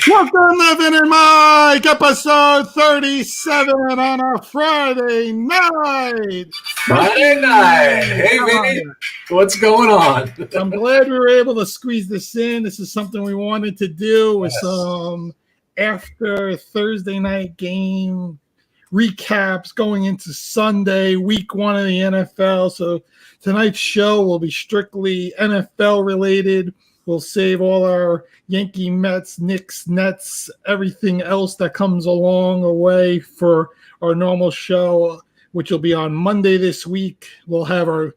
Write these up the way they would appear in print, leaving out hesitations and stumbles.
Welcome to Vin and Mike, episode 37 on a Friday night. Hey, Vinny. What's going on? I'm glad we were able to squeeze this in. This is something we wanted to do with some after Thursday night game recaps going into Sunday, week one of the NFL. So tonight's show will be strictly NFL related. We'll save all our Yankee, Mets, Knicks, Nets, everything else that comes along the way for our normal show, which will be on Monday this week. We'll have our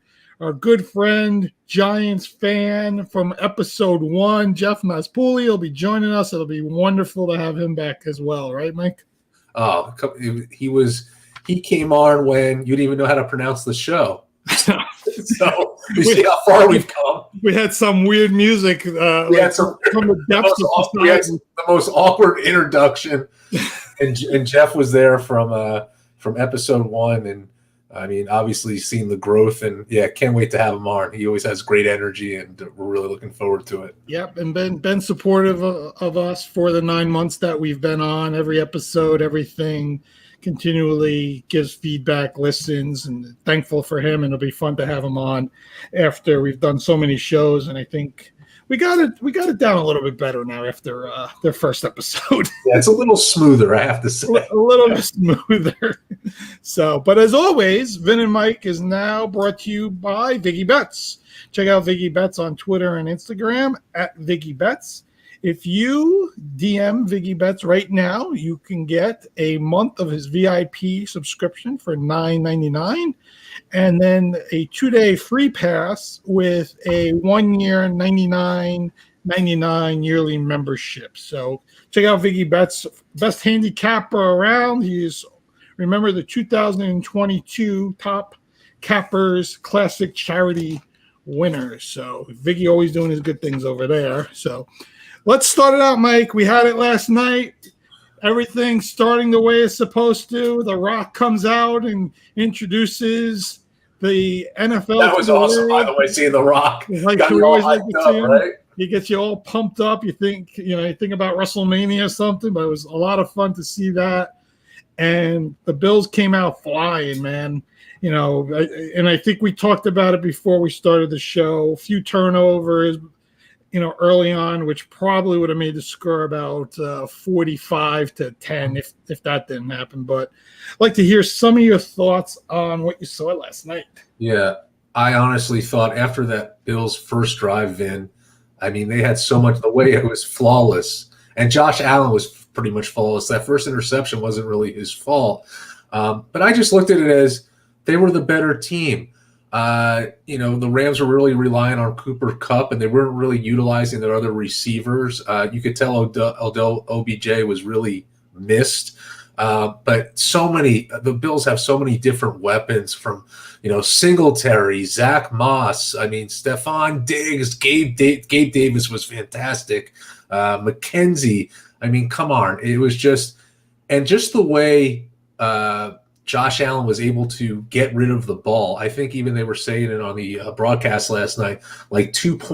good friend, Giants fan from episode 1, Jeff Maspuli, will be joining us. It'll be wonderful to have him back as well. Right, Mike? Oh, he came on when you didn't even know how to pronounce the show. So you see how far we've come. We had some weird music. We had some from the depths of we had the most awkward introduction, and Jeff was there from episode 1, and I mean, obviously seen the growth, and can't wait to have him on. He always has great energy, and we're really looking forward to it. Yep, and been supportive of us for the 9 months that we've been on. Every episode, everything. Continually gives feedback, listens, and thankful for him. And it'll be fun to have him on after we've done so many shows. And I think we got it down a little bit better now after their first episode. Yeah, it's a little smoother, I have to say. A little bit smoother. So, but as always, Vin and Mike is now brought to you by Viggy Bets. Check out Viggy Bets on Twitter and Instagram at Viggy Bets. If you DM Viggy Bets right now, you can get a month of his VIP subscription for $9.99 and then a 2-day free pass with a 1-year $99.99 yearly membership. So check out Viggy Bets, best handicapper around. He's, remember, the 2022 Top Cappers Classic Charity winner. So Viggy always doing his good things over there. So let's start it out, Mike. We had it last night. Everything starting the way it's supposed to. The Rock comes out and introduces the NFL. That was awesome, by the way, seeing The Rock. Like we always like to see him. Right? He gets you all pumped up. You think about WrestleMania or something, but it was a lot of fun to see that. And the Bills came out flying, man. And I think we talked about it before we started the show. A few turnovers, early on, which probably would have made the score about 45-10 if that didn't happen. But I'd like to hear some of your thoughts on what you saw last night. Yeah, I honestly thought after that Bills first drive, Vin, I mean, they had so much, the way it was flawless. And Josh Allen was pretty much flawless. That first interception wasn't really his fault. But I just looked at it as they were the better team. The Rams were really relying on Cooper Kupp, and they weren't really utilizing their other receivers. You could tell Odell OBJ was really missed. But the Bills have so many different weapons from, Singletary, Zach Moss. I mean, Stephon Diggs, Gabe Davis was fantastic. McKenzie. I mean, come on. It was just the way, Josh Allen was able to get rid of the ball. I think even they were saying it on the broadcast last night, like 3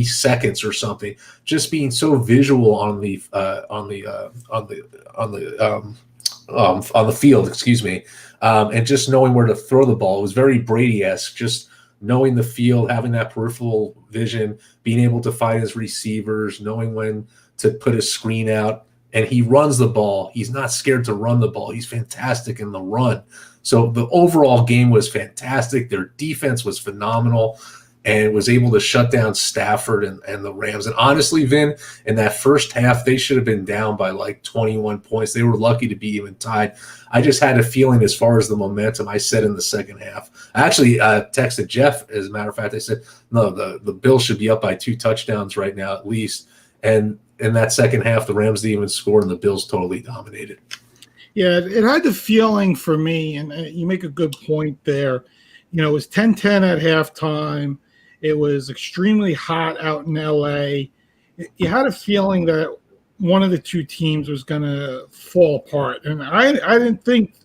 seconds or something, just being so visual on the field, excuse me, and just knowing where to throw the ball. It was very Brady-esque, just knowing the field, having that peripheral vision, being able to find his receivers, knowing when to put his screen out. And he runs the ball. He's not scared to run the ball. He's fantastic in the run. So the overall game was fantastic. Their defense was phenomenal and was able to shut down Stafford and the Rams. And honestly, Vin, in that first half, they should have been down by like 21 points. They were lucky to be even tied. I just had a feeling as far as the momentum, I said in the second half. I actually texted Jeff, as a matter of fact. I said, no, the Bills should be up by 2 touchdowns right now at least. And in that second half, the Rams didn't even score, and the Bills totally dominated. Yeah, it had the feeling for me, and you make a good point there. It was 10-10 at halftime. It was extremely hot out in L.A. You had a feeling that one of the two teams was going to fall apart. And I didn't think,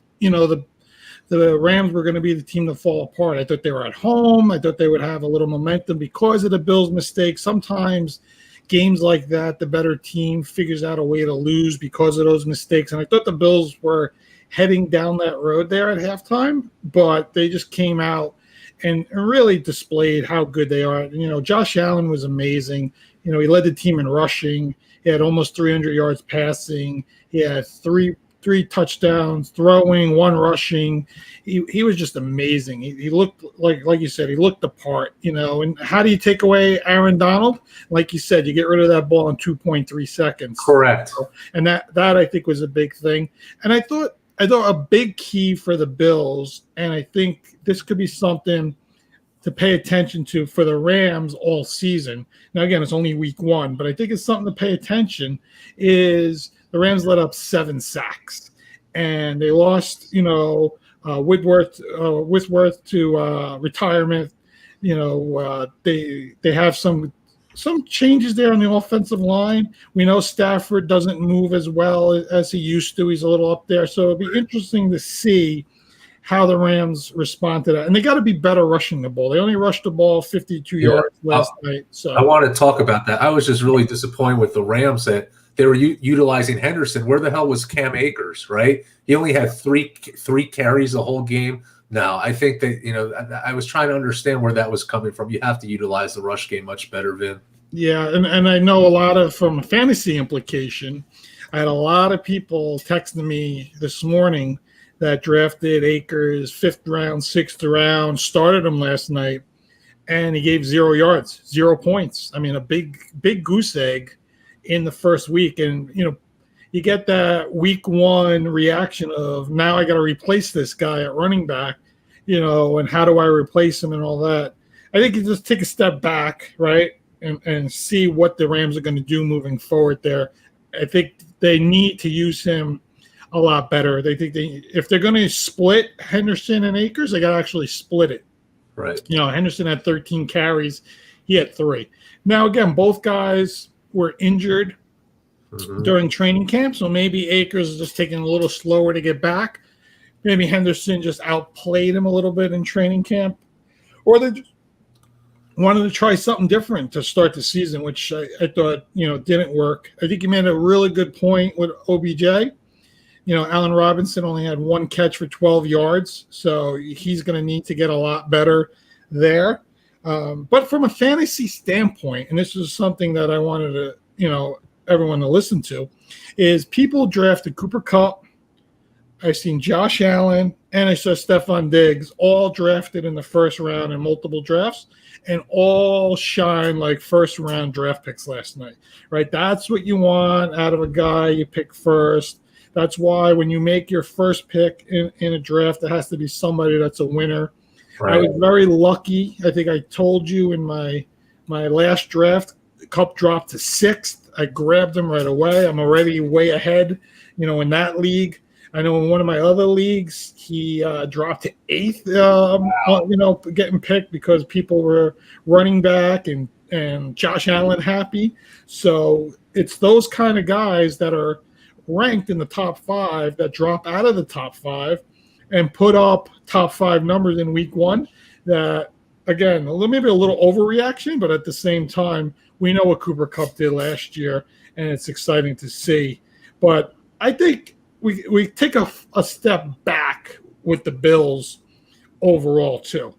the Rams were going to be the team to fall apart. I thought they were at home. I thought they would have a little momentum because of the Bills' mistakes. Sometimes games like that, the better team figures out a way to lose because of those mistakes. And I thought the Bills were heading down that road there at halftime, but they just came out and really displayed how good they are. Josh Allen was amazing. He led the team in rushing. He had almost 300 yards passing. He had three touchdowns, throwing, one rushing. He was just amazing. He looked like you said, he looked the part, And how do you take away Aaron Donald? Like you said, you get rid of that ball in 2.3 seconds. Correct. And that I think was a big thing. And I thought a big key for the Bills, and I think this could be something to pay attention to for the Rams all season. Now, again, it's only week 1, but I think it's something to pay attention is the Rams let up 7 sacks, and they lost, Whitworth to retirement. They have some changes there on the offensive line. We know Stafford doesn't move as well as he used to. He's a little up there. So it'll be interesting to see how the Rams respond to that. And they got to be better rushing the ball. They only rushed the ball 52 yards last night. So I want to talk about that. I was just really disappointed with the Rams that they were utilizing Henderson. Where the hell was Cam Akers, right? He only had three carries the whole game. No, I think that, I was trying to understand where that was coming from. You have to utilize the rush game much better, Vin. Yeah, and I know a lot of, from a fantasy implication, I had a lot of people texting me this morning that drafted Akers 5th round, 6th round, started him last night, and he gave 0 yards, 0 points. I mean, a big goose egg in the first week. And, you get that week 1 reaction of, now I got to replace this guy at running back, and how do I replace him and all that. I think you just take a step back, right, and see what the Rams are going to do moving forward there. I think they need to use him a lot better. They think if they're going to split Henderson and Akers, they got to actually split it. Right. Henderson had 13 carries. He had 3. Now, again, both guys were injured during training camp, so maybe Akers is just taking a little slower to get back. Maybe Henderson just outplayed him a little bit in training camp, or they just wanted to try something different to start the season, which I thought didn't work. I think you made a really good point with OBJ. Allen Robinson only had 1 catch for 12 yards, so he's going to need to get a lot better there. But from a fantasy standpoint, and this is something that I wanted to everyone to listen to, is people drafted Cooper Kupp. I've seen Josh Allen, and I saw Stephon Diggs all drafted in the first round in multiple drafts, and all shine like first-round draft picks last night, right? That's what you want out of a guy you pick first. That's why when you make your first pick in a draft, it has to be somebody that's a winner. Right. I was very lucky. I think I told you in my last draft, Kupp dropped to 6th. I grabbed him right away. I'm already way ahead, in that league. I know in one of my other leagues, he dropped to 8th, getting picked because people were running back and Josh Allen happy. So it's those kind of guys that are ranked in the top 5 that drop out of the top 5 and put up top 5 numbers in week 1 that, again, maybe a little overreaction, but at the same time, we know what Cooper Kupp did last year, and it's exciting to see. But I think we take a step back with the Bills overall, too.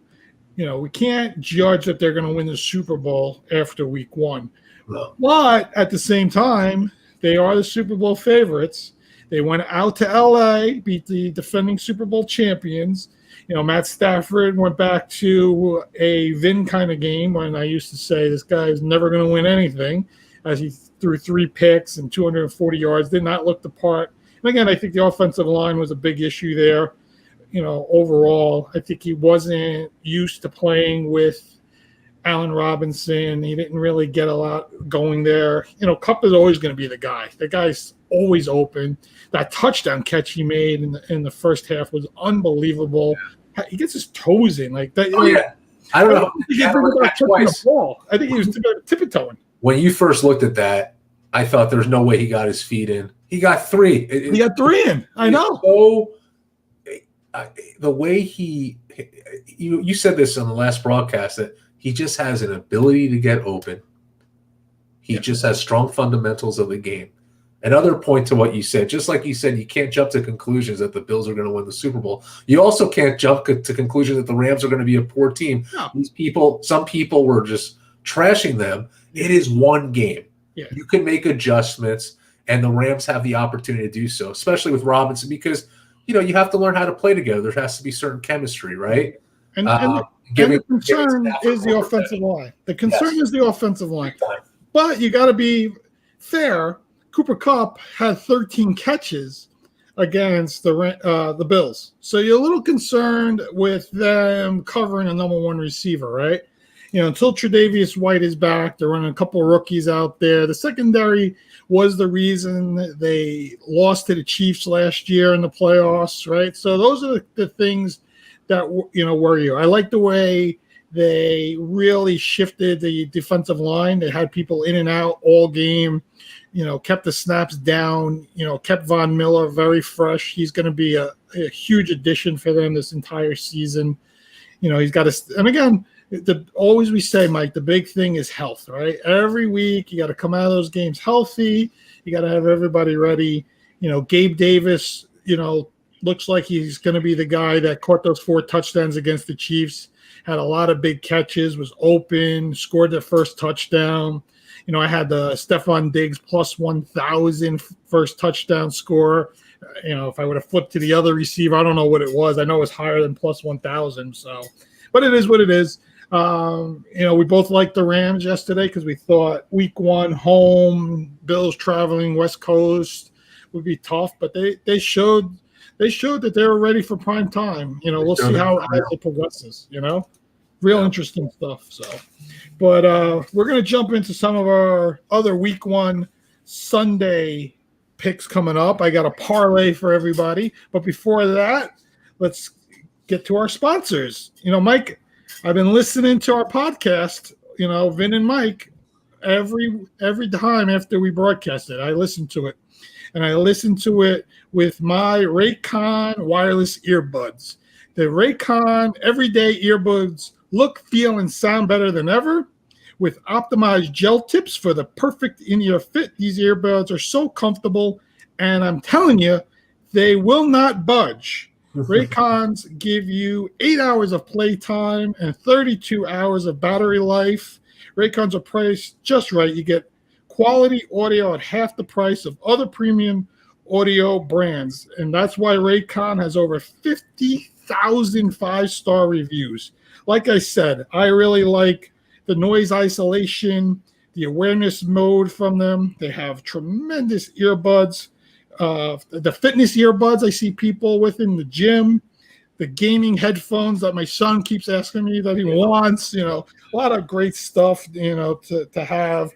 We can't judge that they're going to win the Super Bowl after week 1. No. But at the same time, they are the Super Bowl favorites. They went out to L.A., beat the defending Super Bowl champions. Matt Stafford went back to a Vin kind of game when I used to say this guy is never going to win anything, as he threw 3 picks and 240 yards, did not look the part. And again, I think the offensive line was a big issue there. Overall, I think he wasn't used to playing with Allen Robinson. He didn't really get a lot going there. Kupp is always going to be the guy. The guy's always open. That touchdown catch he made in the first half was unbelievable. Yeah. He gets his toes in like that. Yeah. I don't know. I think he was tippy-toeing. When you first looked at that, I thought there's no way he got his feet in. He got 3. He got 3 in. I know. So, the way you said this on the last broadcast, that he just has an ability to get open. He just has strong fundamentals of the game. Another point to what you said, just like you said, you can't jump to conclusions that the Bills are going to win the Super Bowl. You also can't jump to conclusions that the Rams are going to be a poor team. No. Some people were just trashing them. It is one game. Yeah. You can make adjustments, and the Rams have the opportunity to do so, especially with Robinson, because you have to learn how to play together. There has to be certain chemistry, right? And the concern is the offensive line. The concern is the offensive line. But you got to be fair. Cooper Kupp had 13 catches against the Bills. So you're a little concerned with them covering a number one receiver, right? Until Tre'Davious White is back, they're running a couple of rookies out there. The secondary was the reason they lost to the Chiefs last year in the playoffs, right? So those are the things that worry you. I like the way they really shifted the defensive line. They had people in and out all game, kept the snaps down, kept Von Miller very fresh. He's going to be a huge addition for them this entire season. He's got to – and again, always we say, Mike, the big thing is health, right? Every week you got to come out of those games healthy. You got to have everybody ready. Gabe Davis, looks like he's going to be the guy that caught those 4 touchdowns against the Chiefs, had a lot of big catches, was open, scored the first touchdown. I had the Stephon Diggs plus 1,000 first touchdown score. If I would have flipped to the other receiver, I don't know what it was. I know it was higher than plus 1,000. So, but it is what it is. We both liked the Rams yesterday because we thought week 1 home, Bills traveling West Coast would be tough, but they showed that they were ready for prime time. We'll see how it progresses, real interesting stuff. So, but we're going to jump into some of our other week 1 Sunday picks coming up. I got a parlay for everybody. But before that, let's get to our sponsors. Mike, I've been listening to our podcast, Vin and Mike, every time after we broadcast it. I listen to it. And I listen to it with my Raycon wireless earbuds. The Raycon everyday earbuds look, feel, and sound better than ever. With optimized gel tips for the perfect in-ear fit, these earbuds are so comfortable, and I'm telling you, they will not budge. Raycons give you 8 hours of playtime and 32 hours of battery life. Raycons are priced just right. You get quality audio at half the price of other premium audio brands. And that's why Raycon has over 50,000 5-star reviews. Like I said, I really like the noise isolation, the awareness mode from them. They have tremendous earbuds. The fitness earbuds I see people with in the gym. The gaming headphones that my son keeps asking me that he wants. A lot of great stuff, to have.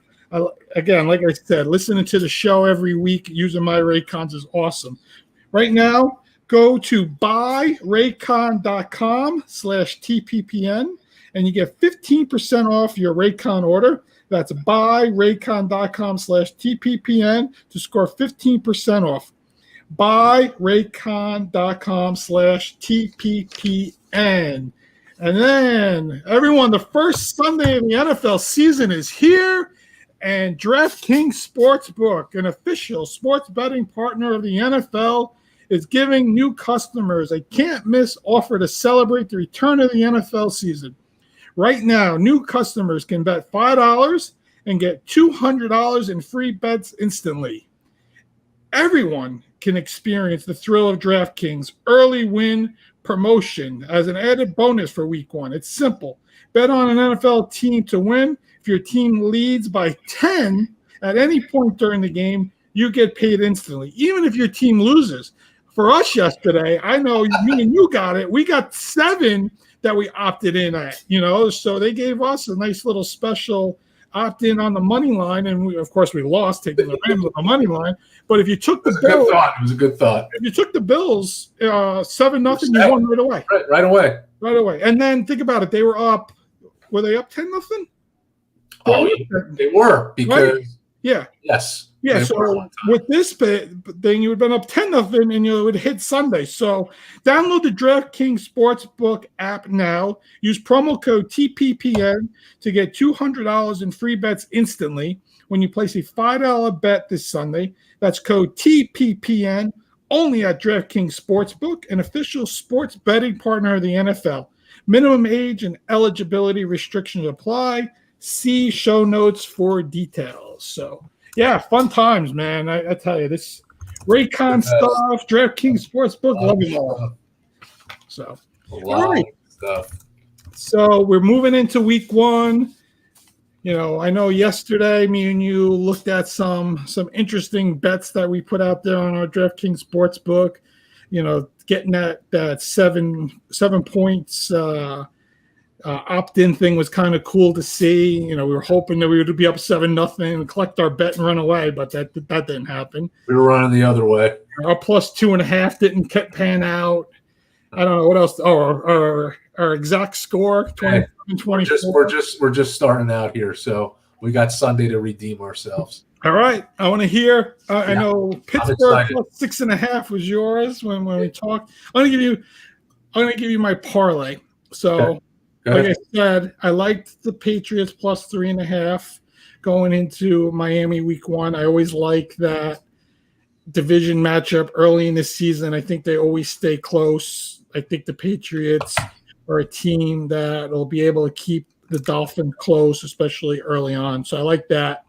Again, like I said, listening to the show every week using my Raycons is awesome. Right now, go to buyraycon.com/TPPN and you get 15% off your Raycon order. That's buyraycon.com/TPPN to score 15% off. buyraycon.com/TPPN. And then, everyone, the first Sunday of the NFL season is here. And DraftKings Sportsbook, an official sports betting partner of the NFL, is giving new customers a can't-miss offer to celebrate the return of the NFL season. Right now, new customers can bet $5 and get $200 in free bets instantly. Everyone can experience the thrill of DraftKings early win promotion as an added bonus for week 1. It's simple. Bet on an NFL team to win. If your team leads by 10 at any point during the game, you get paid instantly, even if your team loses. For us yesterday, I know me and you got it. We got 7 that we opted in at, so they gave us a nice little special opt-in on the money line, and we lost taking the Rams on the money line. But if you took the Bills, it was a good thought. If you took the Bills 7-0, you won right away. Right away. And then think about it. They were up. Were they up 10-0? They were because right? Yeah. Yes. Yeah, so with this thing, you would have been up 10-0 and you would hit Sunday. So download the DraftKings Sportsbook app now. Use promo code TPPN to get $200 in free bets instantly. when you place a $5 bet this Sunday. That's code TPPN only at DraftKings Sportsbook, an official sports betting partner of the NFL. Minimum age and eligibility restrictions apply. See show notes for details. So, yeah, fun times, man. I tell you, this Raycon stuff, DraftKings Sportsbook, love it all. So, all right. Stuff. So we're moving into week 1. You know, I know yesterday me and you looked at some interesting bets that we put out there on our DraftKings Sportsbook. You know, getting that 7 points opt-in thing was kind of cool to see. You know, we were hoping that we would be up 7-0 and collect our bet and run away, but that didn't happen. We were running the other way. Our plus 2.5 didn't pan out. I don't know what else. Oh, our exact score, 27-24. We're just starting out here, so we got Sunday to redeem ourselves. All right, I want to hear. I know Pittsburgh plus 6.5 was yours when we talked. I'm gonna give you my parlay. So, like I said, I liked the Patriots plus 3.5 going into Miami week 1. I always like that division matchup early in the season. I think they always stay close. I think the Patriots are a team that will be able to keep the Dolphins close, especially early on. So I like that.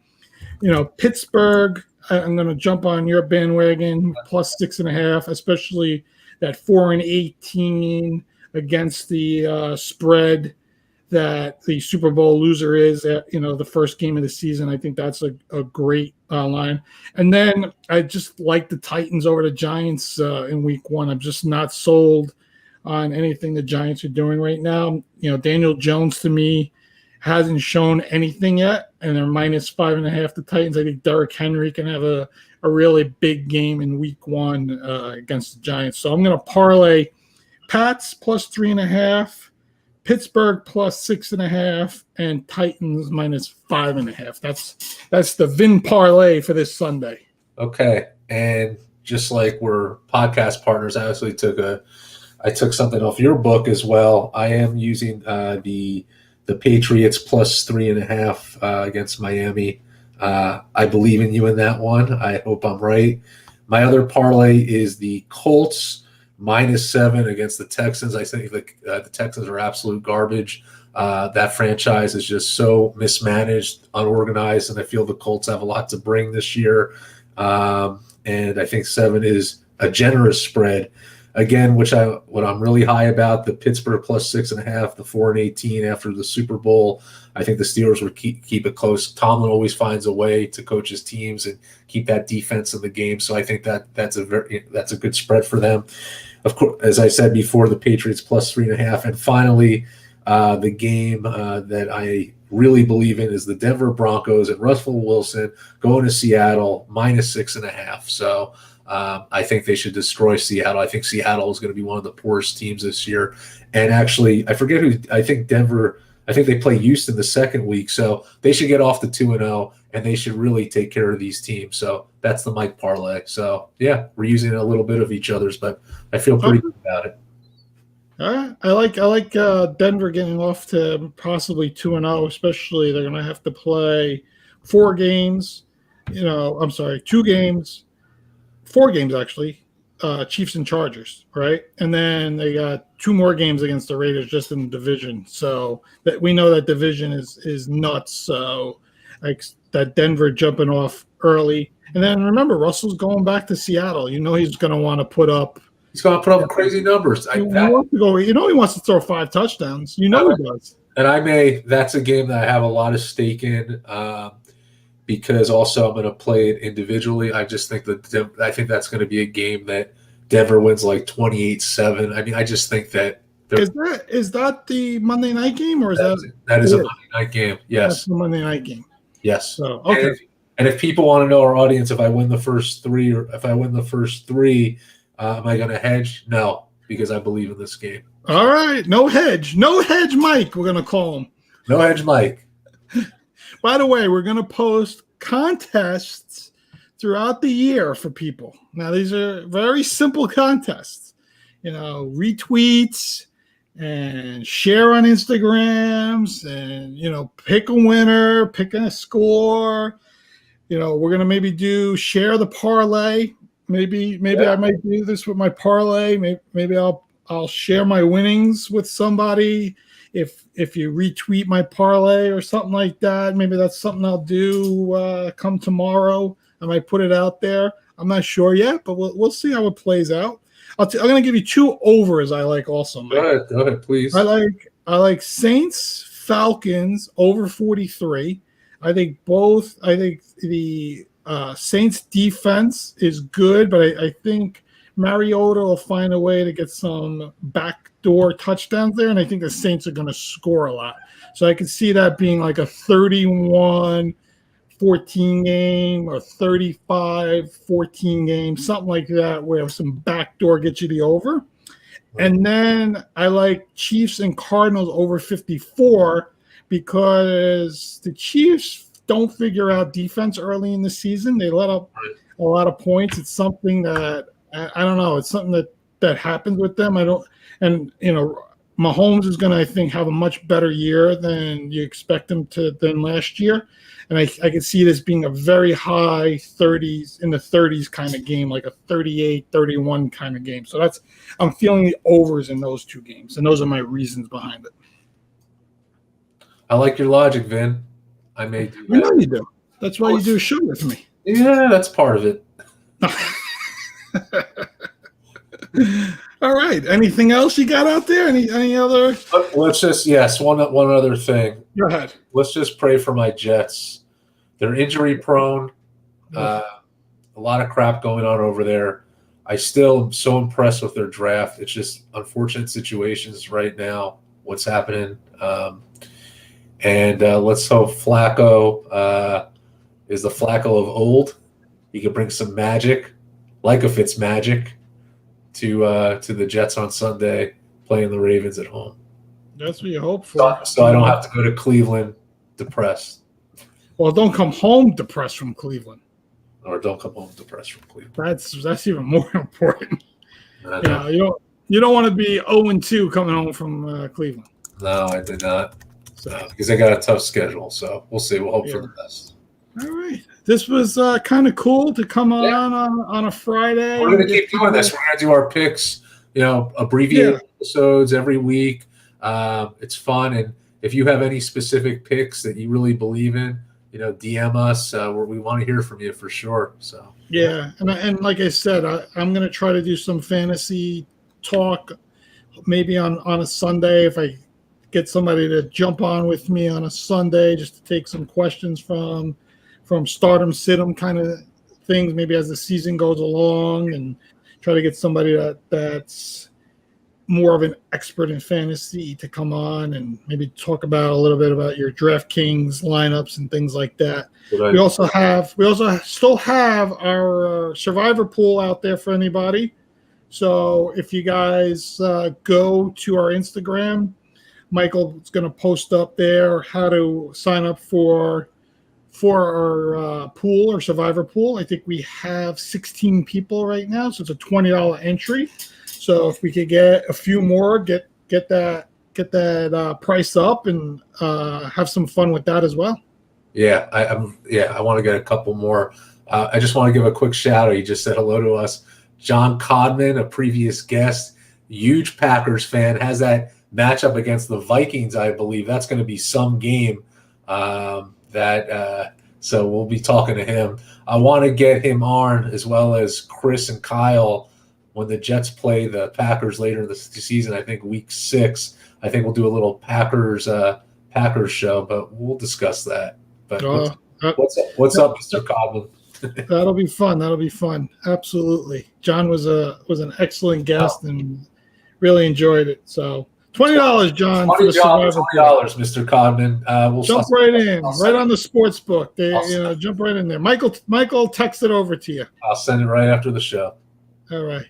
You know, Pittsburgh, I'm going to jump on your bandwagon, plus 6.5, especially that 4-18 against the spread that the Super Bowl loser is at, you know, the first game of the season. I think that's a great line. And then I just like the Titans over the Giants in week 1. I'm just not sold on anything the Giants are doing right now. You know, Daniel Jones to me hasn't shown anything yet, and they're minus 5.5 the Titans. I think Derrick Henry can have a really big game in week 1 against the Giants. So I'm going to parlay Pats plus 3.5, Pittsburgh plus 6.5, and Titans minus 5.5. That's the Vin parlay for this Sunday. Okay, and just like we're podcast partners, I actually I took something off your book as well. I am using the Patriots plus 3.5 against Miami. I believe in you in that one. I hope I'm right. My other parlay is the Colts minus 7 against the Texans. I think the Texans are absolute garbage. That franchise is just so mismanaged, unorganized, and I feel the Colts have a lot to bring this year. And I think 7 is a generous spread. Again, what I'm really high about, the Pittsburgh plus 6.5, the 4-18 after the Super Bowl. I think the Steelers would keep it close. Tomlin always finds a way to coach his teams and keep that defense in the game. So I think that's a good spread for them. Of course, as I said before, the Patriots plus 3.5, and finally, the game that I really believe in is the Denver Broncos and Russell Wilson going to Seattle minus 6.5. So. I think they should destroy Seattle. I think Seattle is going to be one of the poorest teams this year. And actually, I forget who. I think Denver. I think they play Houston the second week, so they should get off the 2-0, and they should really take care of these teams. So that's the Mike parlay. So yeah, we're using a little bit of each other's, but I feel pretty good about it. I like Denver getting off to possibly 2-0, especially they're going to have to play 4 games. You know, I'm sorry, 2 games. 4 games actually, Chiefs and Chargers, right? And then they got 2 more games against the Raiders just in the division. So that we know that division is nuts. So like that Denver jumping off early, and then remember Russell's going back to Seattle. You know he's going to want to put up. He's going to put up crazy numbers. He wants to throw 5 touchdowns. You know he does. And that's a game that I have a lot of stake in. Because also I'm going to play it individually. I just think I think that's going to be a game that Denver wins like 28-7. I mean, I just think that is that the Monday night game, or is that is a Monday night game? Yes, that's the Monday night game. Yes. So okay. And if people want to know, our audience, if I win the first 3, am I going to hedge? No, because I believe in this game. All right, no hedge, Mike. We're going to call him. No hedge, Mike. By the way, we're going to post contests throughout the year for people. Now, these are very simple contests. You know, retweets and share on Instagrams and, you know, pick a winner, pick a score. we're gonna maybe share the parlay. Maybe I might do this with my parlay. Maybe I'll share my winnings with somebody if you retweet my parlay or something like that. Maybe that's something I'll do come tomorrow. I might put it out there. I'm not sure yet, but we'll see how it plays out. I'm going to give you two overs I like also, Mike. Go ahead, please. I like Saints Falcons over 43. I think the Saints defense is good, but I think Mariota will find a way to get some backdoor touchdowns there, and I think the Saints are going to score a lot. So I could see that being like a 31-14 game or 35-14 game, something like that, where some backdoor gets you the over. And then I like Chiefs and Cardinals over 54 because the Chiefs don't figure out defense early in the season. They let up a lot of points. It's something that I don't know. It's something that happens with them. Mahomes is going to, I think, have a much better year than you expect him to than last year. And I can see this being a very high 30s, in the 30s kind of game, like a 38-31 kind of game. So I'm feeling the overs in those two games, and those are my reasons behind it. I like your logic, Vin. I may do that. I know you do. That's why you do a show with me. Yeah, that's part of it. All right. Anything else you got out there? Any other? Let's just one other thing. Go ahead. Let's just pray for my Jets. They're injury prone. A lot of crap going on over there. I still am so impressed with their draft. It's just unfortunate situations right now. What's happening? And let's hope Flacco is the Flacco of old. He could bring some magic, like a Fitzmagic, to the Jets on Sunday, playing the Ravens at home. That's what you hope for. So I don't have to go to Cleveland depressed. Well, don't come home depressed from Cleveland. Or don't come home depressed from Cleveland. That's even more important. You don't want to be 0-2 coming home from Cleveland. No, I did not. Because they got a tough schedule. So we'll see. We'll hope for the best. All right. This was kind of cool to come on a Friday. We're going to keep doing this. We're going to do our picks, abbreviated episodes every week. It's fun. And if you have any specific picks that you really believe in, DM us. We want to hear from you for sure. So yeah, and like I said, I'm going to try to do some fantasy talk, maybe on a Sunday if I get somebody to jump on with me on a Sunday, just to take some questions from stardom, sit-em kind of things, maybe as the season goes along, and try to get somebody that's more of an expert in fantasy to come on and maybe talk about a little bit about your DraftKings lineups and things like that. We also still have our Survivor pool out there for anybody. So if you guys go to our Instagram, Michael's going to post up there how to sign up for our pool, or Survivor pool. I think we have 16 people right now, so it's a $20 entry. So if we could get a few more, get that price up and have some fun with that as well. Yeah, I want to get a couple more. I just want to give a quick shout out. He just said hello to us. John Codman, a previous guest, huge Packers fan, has that matchup against the Vikings. I believe that's going to be some game. So we'll be talking to him. I want to get him on, as well as Chris and Kyle, when the Jets play the Packers later in the season. I think week 6. I think we'll do a little Packers show, but we'll discuss that. But what's up, Mr. Codman? That'll be fun. Absolutely. John was an excellent guest and really enjoyed it. So $20, John. $20, Mr. Codman. We'll jump right in, right on the sports book. Jump right in there. Michael, text it over to you. I'll send it right after the show. All right.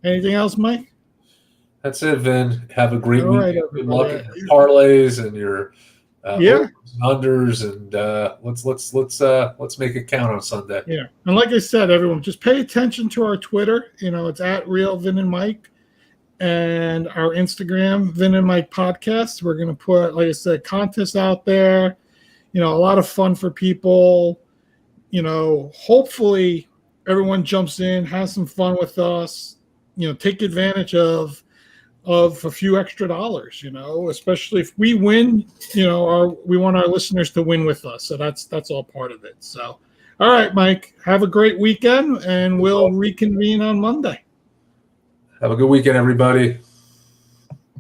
Anything else, Mike? That's it, Vin. Have a great week. Good luck in your parlays and your unders, and let's make it count on Sunday. Yeah, and like I said, everyone, just pay attention to our Twitter. It's at Real Vin and Mike, and our Instagram, Vin and Mike Podcast. We're gonna put, like I said, contests out there. A lot of fun for people. hopefully everyone jumps in, has some fun with us, take advantage of a few extra dollars, especially if we win, we want our listeners to win with us. So that's all part of it. So, all right, Mike, have a great weekend and we'll reconvene on Monday. Have a good weekend, everybody.